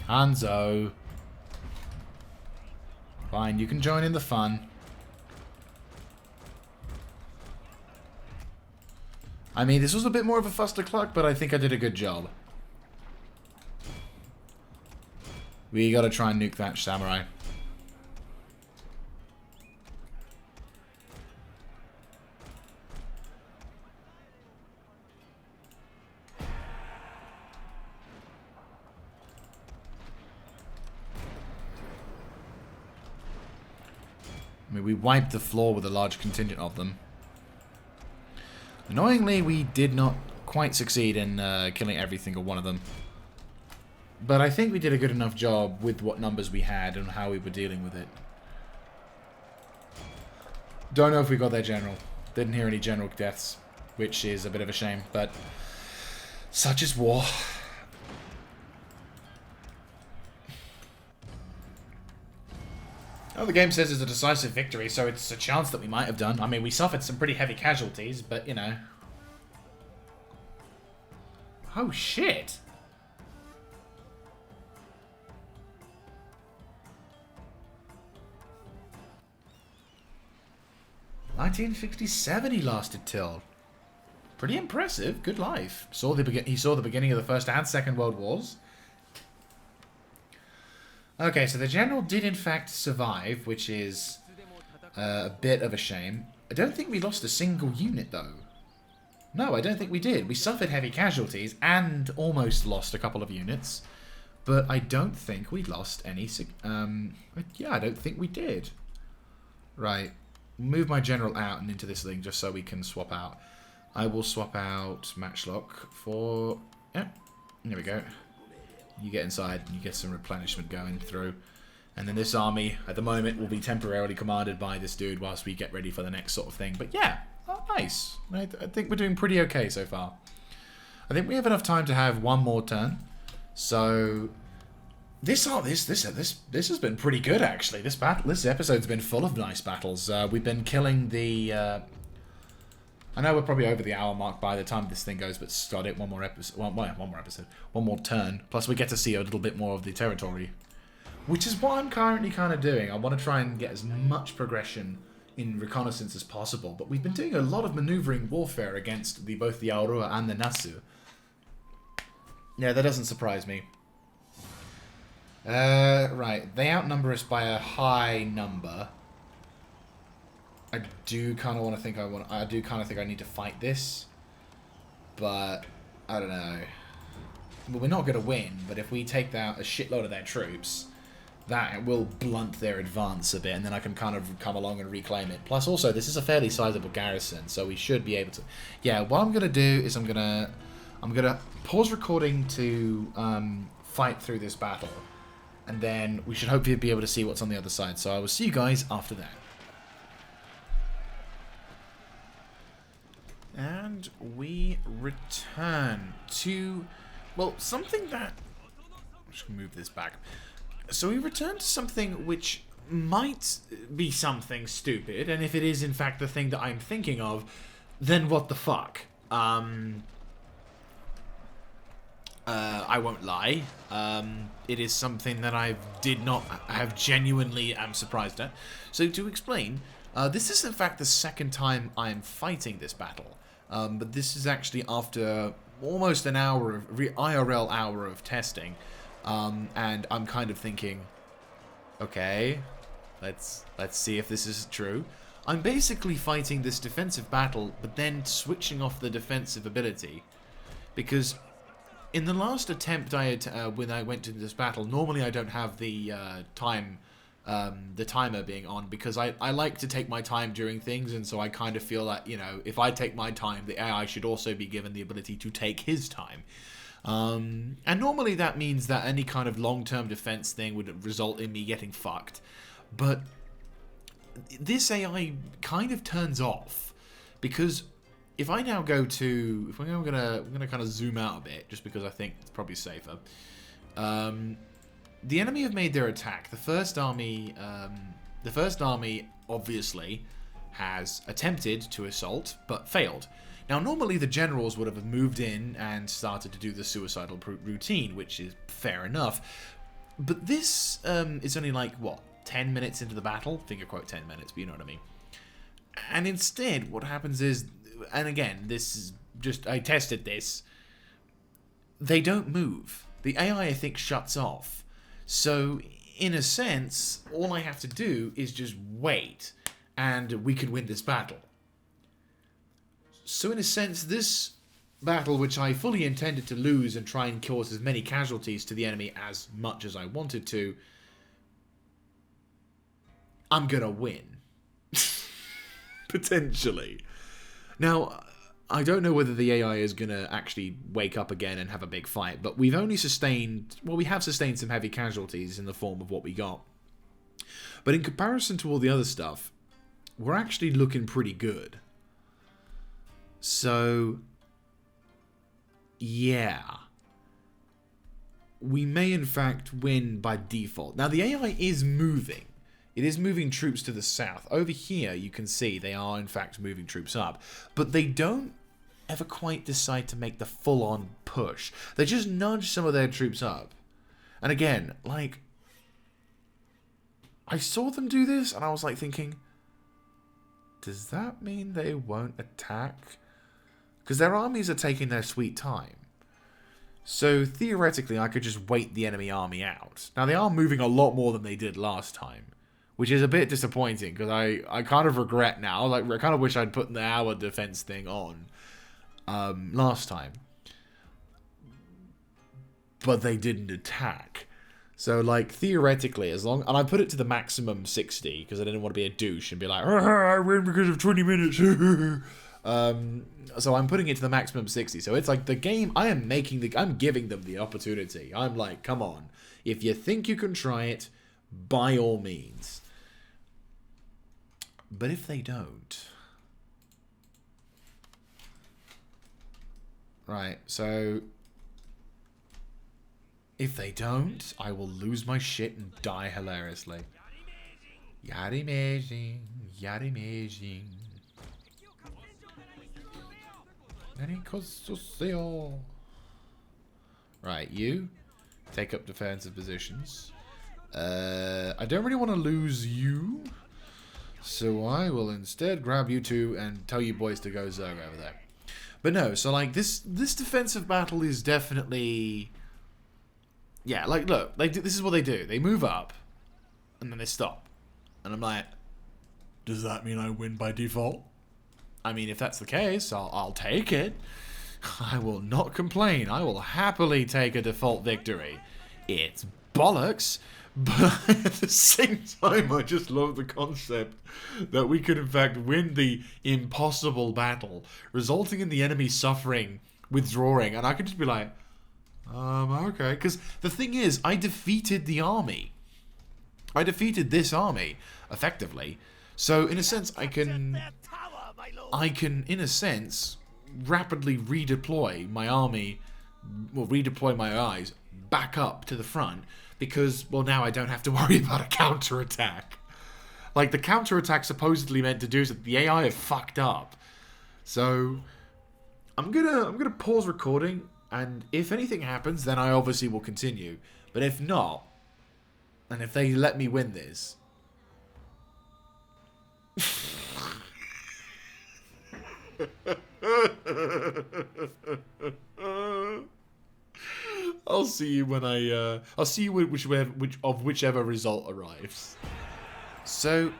Hanzo. Fine, you can join in the fun. I mean, this was a bit more of a fuster-cluck, but I think I did a good job. We gotta try and nuke that samurai. I mean, we wiped the floor with a large contingent of them. Annoyingly, we did not quite succeed in killing every single one of them. But I think we did a good enough job with what numbers we had and how we were dealing with it. Don't know if we got their general. Didn't hear any general deaths, which is a bit of a shame, but such is war. Oh, the game says it's a decisive victory, so it's a chance that we might have done. I mean, we suffered some pretty heavy casualties, but, you know. Oh, shit. "1967 he lasted till. Pretty impressive. Good life. He saw the beginning of the First and Second World Wars. Okay, so the general did in fact survive, which is a bit of a shame. I don't think we lost a single unit, though. No, I don't think we did. We suffered heavy casualties and almost lost a couple of units. But I don't think we lost any... yeah, I don't think we did. Right. Move my general out and into this thing just so we can swap out. I will swap out Matchlock for... yeah, there we go. You get inside and you get some replenishment going through. And then this army, at the moment, will be temporarily commanded by this dude whilst we get ready for the next sort of thing. But yeah, oh, nice. I think we're doing pretty okay so far. I think we have enough time to have one more turn. So this has been pretty good, actually. This episode's been full of nice battles. We've been killing the... I know we're probably over the hour mark by the time this thing goes, but start it one more episode, one more turn. Plus, we get to see a little bit more of the territory, which is what I'm currently kind of doing. I want to try and get as much progression in reconnaissance as possible, but we've been doing a lot of maneuvering warfare against both the Aurora and the Nasu. Yeah, that doesn't surprise me. Right, they outnumber us by a high number. I do kind of want to think I need to fight this, but I don't know. Well, we're not going to win, but if we take out a shitload of their troops, that will blunt their advance a bit, and then I can kind of come along and reclaim it. Plus, also, this is a fairly sizable garrison, so we should be able to. Yeah, what I'm going to do is I'm gonna pause recording to fight through this battle, and then we should hopefully be able to see what's on the other side. So I will see you guys after that. And we return to, well, something that... I'm just going to move this back. So we return to something which might be something stupid, and if it is in fact the thing that I'm thinking of, then what the fuck? I won't lie. It is something that I have genuinely am surprised at. So to explain, this is in fact the second time I'm fighting this battle. But this is actually after almost an hour of IRL hour of testing, and I'm kind of thinking, okay, let's see if this is true. I'm basically fighting this defensive battle, but then switching off the defensive ability, because in the last attempt I had when I went to this battle, normally I don't have the timer being on, because I like to take my time during things, and so I kind of feel that, you know, if I take my time, the AI should also be given the ability to take his time. And normally that means that any kind of long-term defense thing would result in me getting fucked. But this AI kind of turns off, because if I now go to... I'm gonna kind of zoom out a bit, just because I think it's probably safer. The enemy have made their attack. The first army obviously has attempted to assault, but failed. Now, normally the generals would have moved in and started to do the suicidal routine, which is fair enough. But this is only like, what, 10 minutes into the battle? Finger quote 10 minutes, but you know what I mean. And instead, what happens is, and again, this is just, I tested this, they don't move. The AI, I think, shuts off. So, in a sense, all I have to do is just wait, and we could win this battle. So, in a sense, this battle, which I fully intended to lose and try and cause as many casualties to the enemy as much as I wanted to, I'm gonna win. Potentially. Now, I don't know whether the AI is gonna actually wake up again and have a big fight, but we've only sustained, well, we have sustained some heavy casualties in the form of what we got. But in comparison to all the other stuff, we're actually looking pretty good. So, yeah. We may in fact win by default. Now, the AI is moving. It is moving troops to the south. Over here, you can see they are, in fact, moving troops up. But they don't ever quite decide to make the full-on push. They just nudge some of their troops up. And again, like, I saw them do this, and I was, like, thinking, does that mean they won't attack? Because their armies are taking their sweet time. So, theoretically, I could just wait the enemy army out. Now, they are moving a lot more than they did last time, which is a bit disappointing, because I kind of regret now. Like, I kind of wish I'd put the hour defense thing on last time. But they didn't attack. So, like, theoretically, as long... And I put it to the maximum 60, because I didn't want to be a douche and be like, I win because of 20 minutes. So I'm putting it to the maximum 60. So it's like the game, I'm giving them the opportunity. I'm like, come on. If you think you can try it, by all means. But if they don't... Right, so... If they don't, I will lose my shit and die hilariously. Yarimejin, yarimejin. Right, you take up defensive positions. I don't really want to lose you, so I will instead grab you two and tell you boys to go Zerg over there. But no, so like this defensive battle is definitely, yeah. Like, look, this is what they do. They move up, and then they stop, and I'm like, does that mean I win by default? I mean, if that's the case, I'll take it. I will not complain. I will happily take a default victory. It's bollocks, but at the same time, I just love the concept that we could, in fact, win the impossible battle, resulting in the enemy suffering, withdrawing, and I could just be like, okay. Because the thing is, I defeated the army. I defeated this army, effectively. So, in a sense, I can, in a sense, rapidly redeploy my army, well, redeploy my allies back up to the front, because, well, now I don't have to worry about a counterattack. Like, the counterattack supposedly meant to do so, the AI have fucked up. So, I'm gonna pause recording, and if anything happens, then I obviously will continue. But if not, and if they let me win this... I'll see you when I'll see you whichever result arrives. So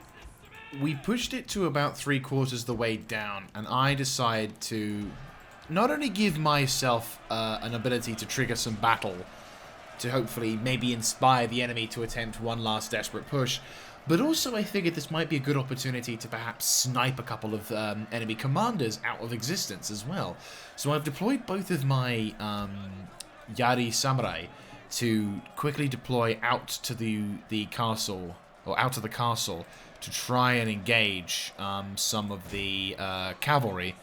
we pushed it to about 3/4 of the way down, and I decide to not only give myself an ability to trigger some battle to hopefully maybe inspire the enemy to attempt one last desperate push, but also I figured this might be a good opportunity to perhaps snipe a couple of enemy commanders out of existence as well. So I've deployed both of my Yari Samurai to quickly deploy out to the castle, or out of the castle, to try and engage some of the cavalry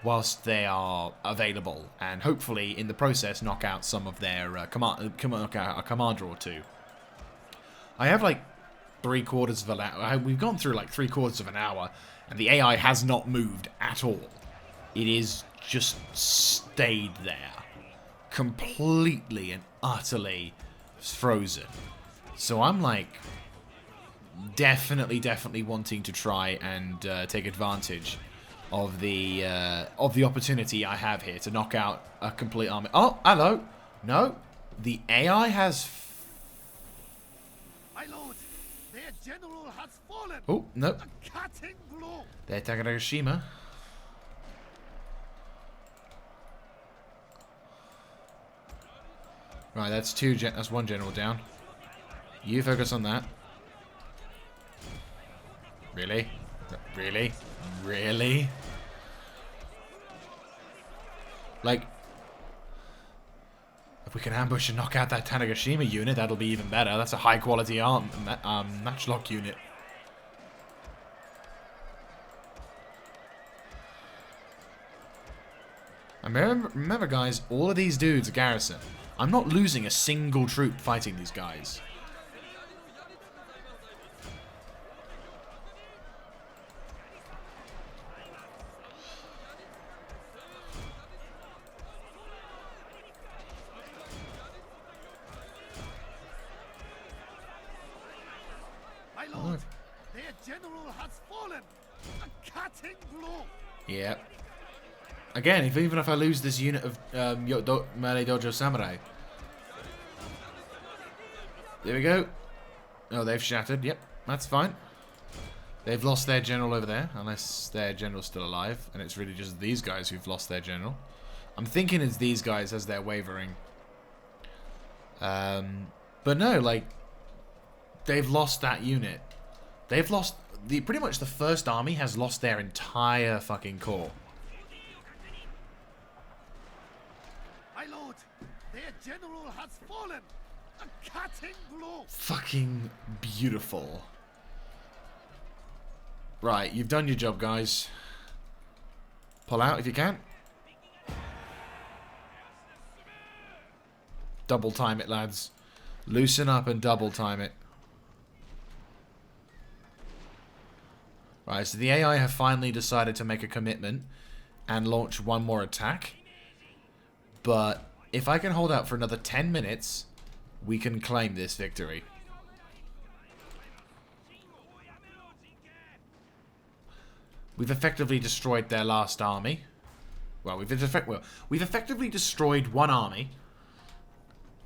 whilst they are available, and hopefully in the process knock out some of their a commander or two. I have like 3/4 of an hour. We've gone through like 3/4 of an hour, and the AI has not moved at all. It is just stayed there, completely and utterly frozen. So I'm like definitely wanting to try and take advantage of the opportunity I have here to knock out a complete army. Oh, hello. No, the AI has. My lord, their general has fallen. Oh no, A cutting blow. they're attacking Hiroshima. Right, that's one general down. You focus on that. Really? Really? Really? Like, if we can ambush and knock out that Tanegashima unit, that'll be even better. That's a high quality matchlock unit. And remember guys, all of these dudes are garrison. I'm not losing a single troop fighting these guys. My lord, their general has fallen. A cutting blow. Yep. Again, even if I lose this unit of Melee Dojo Samurai. There we go. Oh, they've shattered. Yep, that's fine. They've lost their general over there, unless their general's still alive. And it's really just these guys who've lost their general. I'm thinking it's these guys as they're wavering. But no, like, they've lost that unit. They've lost... pretty much the first army has lost their entire fucking core. My lord, their general has fallen. A cutting blow. Fucking beautiful. Right, you've done your job, guys. Pull out if you can. Double time it, lads. Loosen up and double time it. Right, so the AI have finally decided to make a commitment and launch one more attack. But if I can hold out for another 10 minutes, we can claim this victory. We've effectively destroyed their last army. Well, we've effectively destroyed one army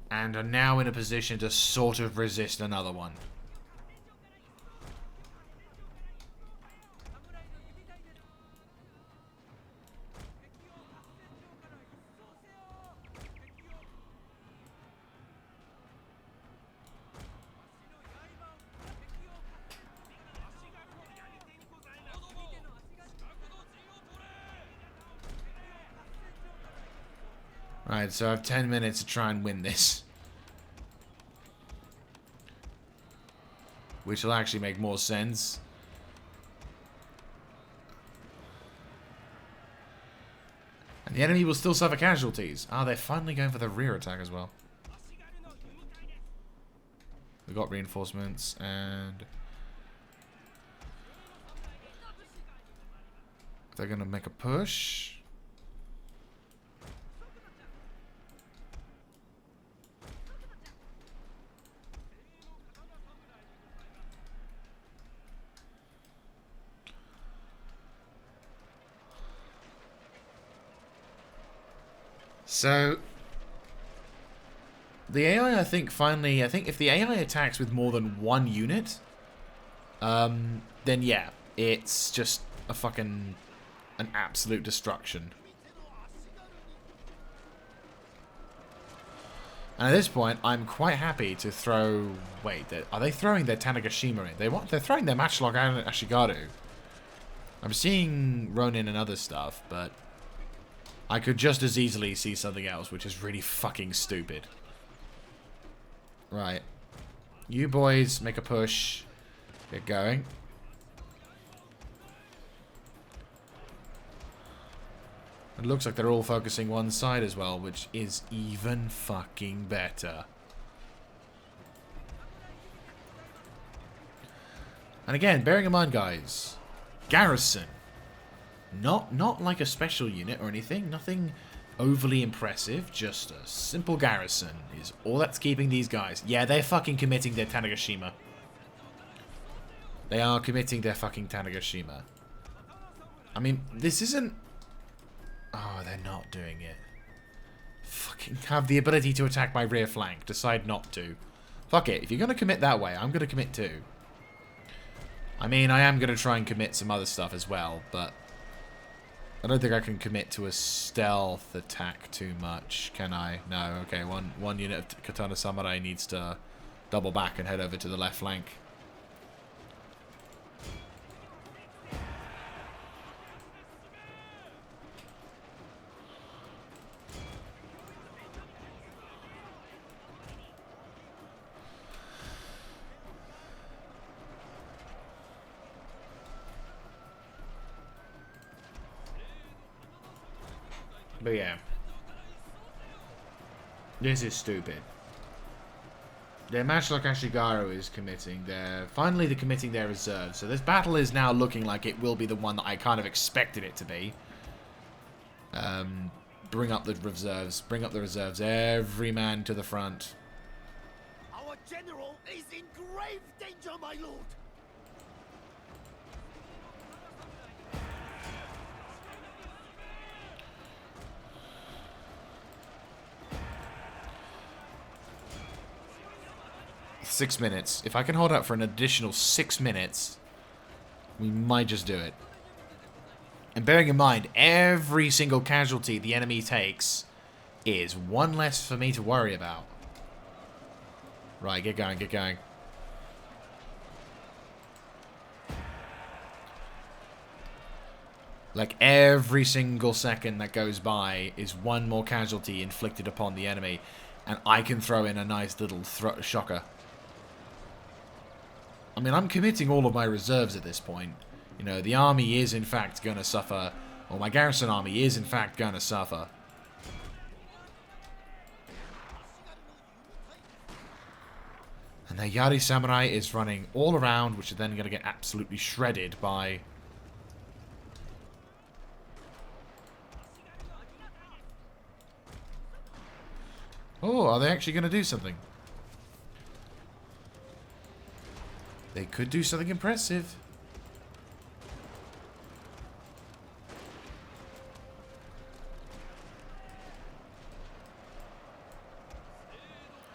and are now in a position to sort of resist another one. Right, so I have 10 minutes to try and win this. Which will actually make more sense. And the enemy will still suffer casualties. Ah, they're finally going for the rear attack as well. We've got reinforcements and... they're going to make a push. So, the AI, I think if the AI attacks with more than one unit, then yeah, it's just a fucking, an absolute destruction. And at this point, I'm quite happy to throw, wait, are they throwing their Tanegashima in? They're throwing their Matchlock and Ashigaru. I'm seeing Ronin and other stuff, but... I could just as easily see something else, which is really fucking stupid. Right. You boys make a push. Get going. It looks like they're all focusing one side as well, which is even fucking better. And again, bearing in mind, guys, garrison. Not like a special unit or anything. Nothing overly impressive. Just a simple garrison is all that's keeping these guys. Yeah, they're fucking committing their Tanegashima. They are committing their fucking Tanegashima. I mean, this isn't... Oh, they're not doing it. Fucking have the ability to attack my rear flank. Decide not to. Fuck it. If you're going to commit that way, I'm going to commit too. I mean, I am going to try and commit some other stuff as well, but... I don't think I can commit to a stealth attack too much, can I? No, okay. One unit of Katana Samurai needs to double back and head over to the left flank. But yeah. This is stupid. Their Matchlock Ashigaru is committing their... Finally, they're committing their reserves. So this battle is now looking like it will be the one that I kind of expected it to be. Bring up the reserves. Bring up the reserves. Every man to the front. Our general is in grave danger, my lord. 6 minutes. If I can hold out for an additional 6 minutes, we might just do it. And bearing in mind, every single casualty the enemy takes is one less for me to worry about. Right, get going, get going. Like, every single second that goes by is one more casualty inflicted upon the enemy. And I can throw in a nice little shocker. I mean, I'm committing all of my reserves at this point. You know, the army is in fact going to suffer. Or my garrison army is in fact going to suffer. And the Yari Samurai is running all around, which are then going to get absolutely shredded by... Oh, are they actually going to do something? They could do something impressive.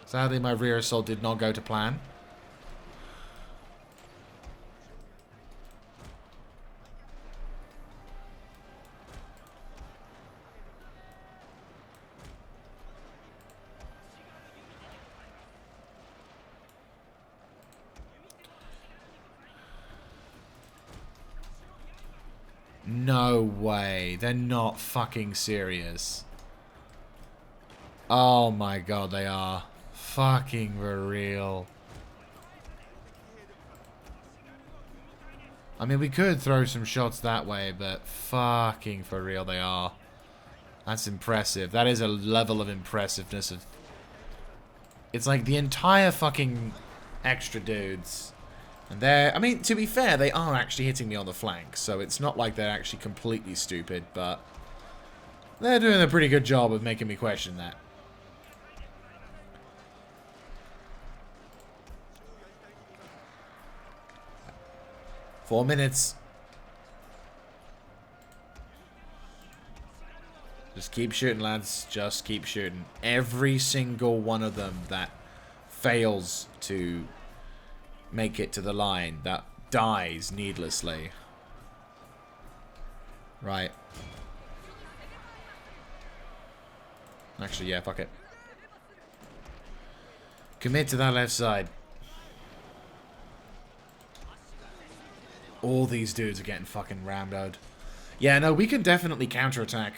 Sadly, my rear assault did not go to plan. No way. They're not fucking serious. Oh my god, they are. Fucking for real. I mean, we could throw some shots that way, but fucking for real they are. That's impressive. That is a level of impressiveness. It's like the entire fucking extra dudes. And they're, I mean, to be fair, they are actually hitting me on the flank, so it's not like they're actually completely stupid, but they're doing a pretty good job of making me question that. Four minutes. Just keep shooting, lads. Just keep shooting. Every single one of them that fails to make it to the line, that dies needlessly. Right. Actually, yeah, fuck it. Commit to that left side. All these dudes are getting fucking rammed. Yeah, no, we can definitely counterattack.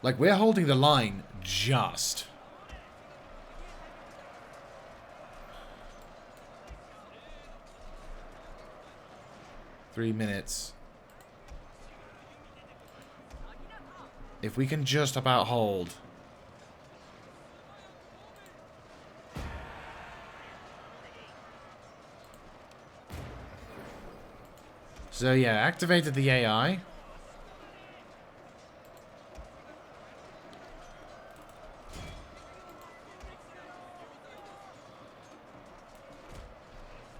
Like, we're holding the line just. Three minutes. If we can just about hold. So yeah, activated the AI.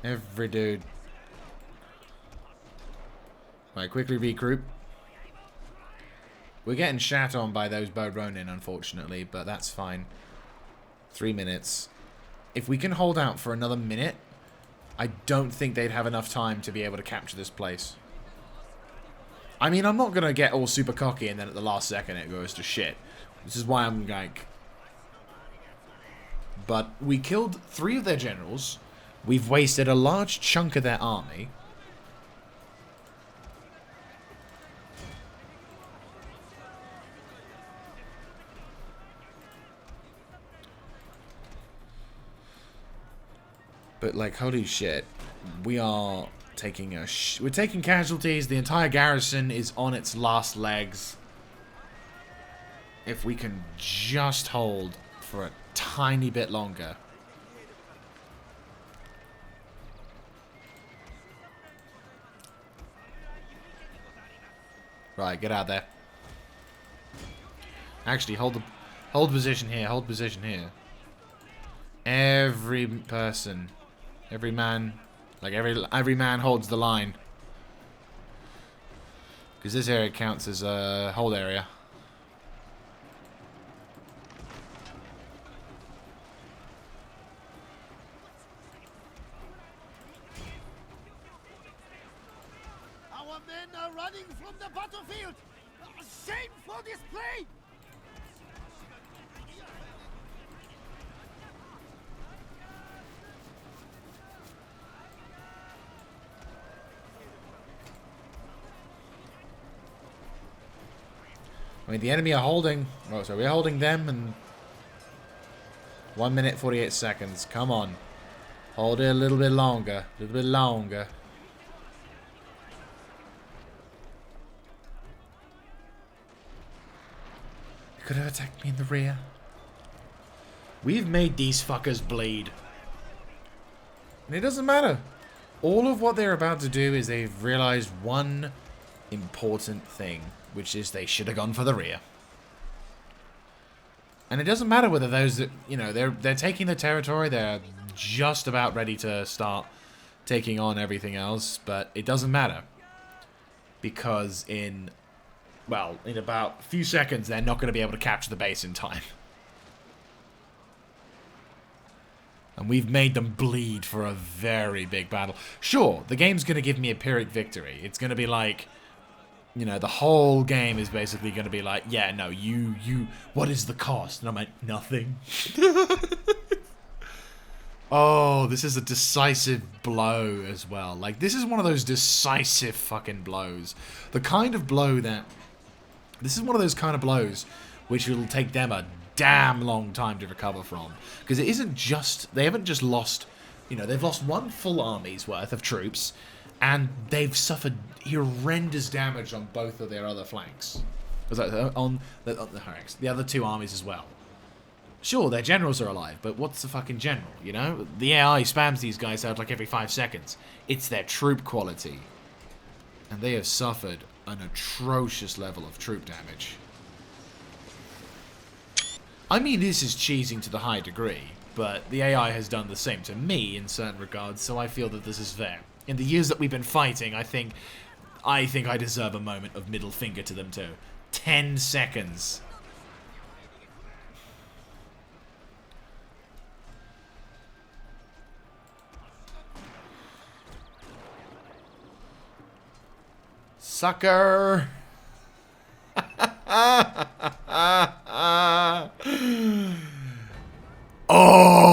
Every dude. Right, quickly regroup. We're getting shat on by those Bo Ronin, unfortunately, but that's fine. 3 minutes. If we can hold out for another minute, I don't think they'd have enough time to be able to capture this place. I mean, I'm not going to get all super cocky and then at the last second it goes to shit. This is why I'm like... But we killed 3 of their generals. We've wasted a large chunk of their army. But like, holy shit, we are taking we're taking casualties. The entire garrison is on its last legs. If we can just hold for a tiny bit longer. Right, get out there. Actually, hold position here. Hold position here. Every person. Every man, like every man holds the line. Because this area counts as a hold area. Our men are running from the battlefield. A shameful display. I mean, the enemy are holding... Oh, so we're holding them and... 1 minute, 48 seconds. Come on. Hold it a little bit longer. A little bit longer. They could have attacked me in the rear. We've made these fuckers bleed. And it doesn't matter. All of what they're about to do is they've realized one important thing. Which is they should have gone for the rear. And it doesn't matter whether those that, you know, they're taking the territory, they're just about ready to start taking on everything else, but it doesn't matter. Because in about a few seconds, they're not going to be able to capture the base in time. And we've made them bleed for a very big battle. Sure, the game's going to give me a Pyrrhic victory. It's going to be like... You know, the whole game is basically going to be like, yeah, no, what is the cost? And I'm like, nothing. Oh, this is a decisive blow as well. Like, this is one of those decisive fucking blows. The kind of blow that... This is one of those kind of blows which will take them a damn long time to recover from. Because it isn't just... They haven't just lost... You know, they've lost 1 full army's worth of troops... And they've suffered horrendous damage on both of their other flanks. On the other 2 armies as well. Sure, their generals are alive, but what's the fucking general, you know? The AI spams these guys out like every 5 seconds. It's their troop quality. And they have suffered an atrocious level of troop damage. I mean, this is cheesing to the high degree, but the AI has done the same to me in certain regards, so I feel that this is fair. In the years that we've been fighting, I think I deserve a moment of middle finger to them too. 10 seconds. Sucker! Oh!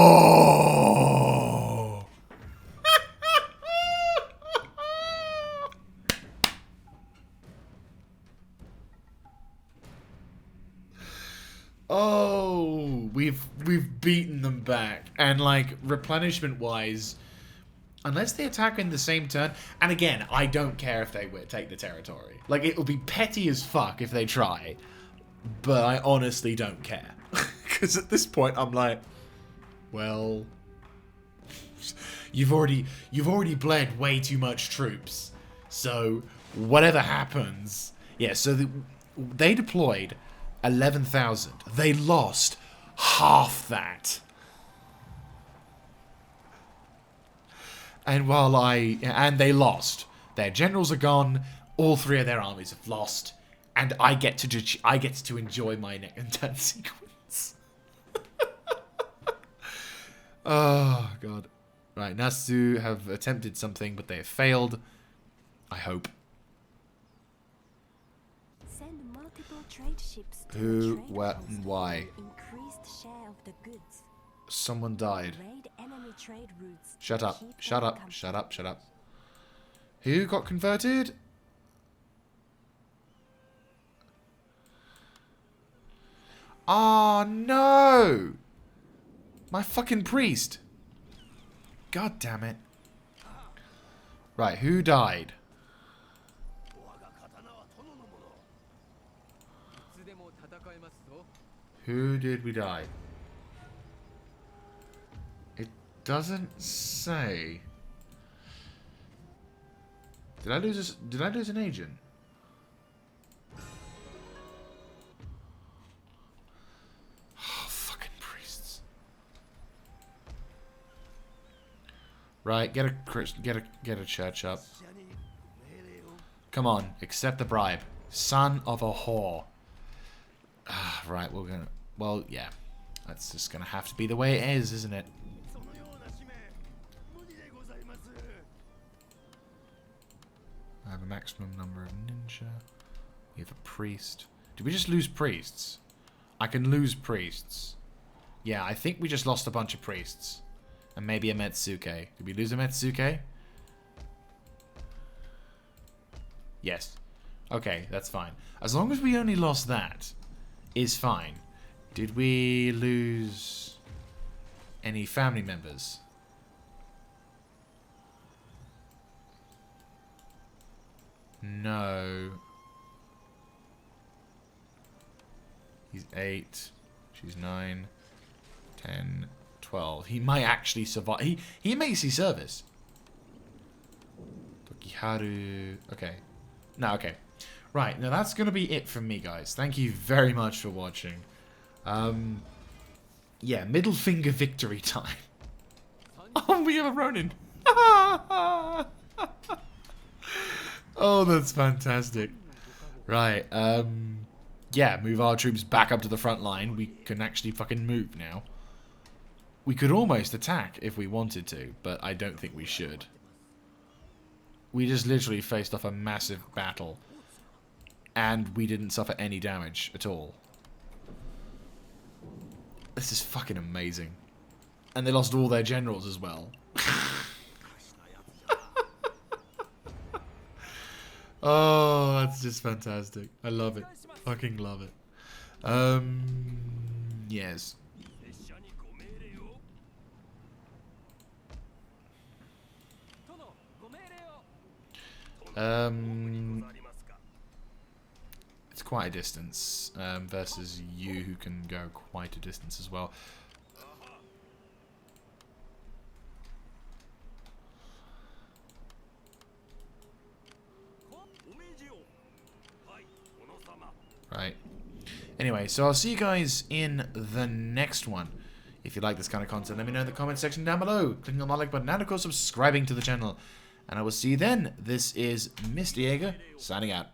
Oh, we've beaten them back, and like replenishment wise, unless they attack in the same turn, and again, I don't care if they take the territory. Like, it will be petty as fuck if they try, but I honestly don't care, because at this point I'm like, well, you've already bled way too much troops, so whatever happens, yeah. So they deployed 11,000. They lost half that. And and they lost. Their generals are gone. All 3 of their armies have lost, and I get to enjoy my next turn sequence. Oh god. Right, Nasu have attempted something, but they have failed. I hope. Send multiple trade ships to Who, trade where, posts and why? for increased share of the goods. Someone died. Raid enemy trade routes. Shut up. Keep Shut them up. company. Shut up. Shut up. Who got converted? Oh no! My fucking priest. God damn it. Right, who died? Who did we die? It doesn't say. Did I lose an agent? Oh, fucking priests. Right, get a church up. Come on, accept the bribe. Son of a whore. Ah, right, we're gonna... Well, yeah. That's just gonna have to be the way it is, isn't it? I have a maximum number of ninja. We have a priest. Did we just lose priests? I can lose priests. Yeah, I think we just lost a bunch of priests. And maybe a Metsuke. Did we lose a Metsuke? Yes. Okay, that's fine. As long as we only lost that, is fine. Did we lose any family members? No. He's 8. She's 9. 10. 12. He might actually survive. He may see service. Tokiharu. Okay. No, okay. Right, now that's going to be it from me, guys. Thank you very much for watching. Yeah, middle finger victory time. Oh, we have a Ronin. Oh, that's fantastic. Right, yeah, move our troops back up to the front line. We can actually fucking move now. We could almost attack if we wanted to, but I don't think we should. We just literally faced off a massive battle. And we didn't suffer any damage at all. This is fucking amazing. And they lost all their generals as well. Oh, that's just fantastic. I love it. Fucking love it. Yes. It's quite a distance versus you, who can go quite a distance as well. Right. Anyway, so I'll see you guys in the next one. If you like this kind of content, let me know in the comment section down below. Clicking on the like button and, of course, subscribing to the channel. And I will see you then. This is Mr. Jaeger, signing out.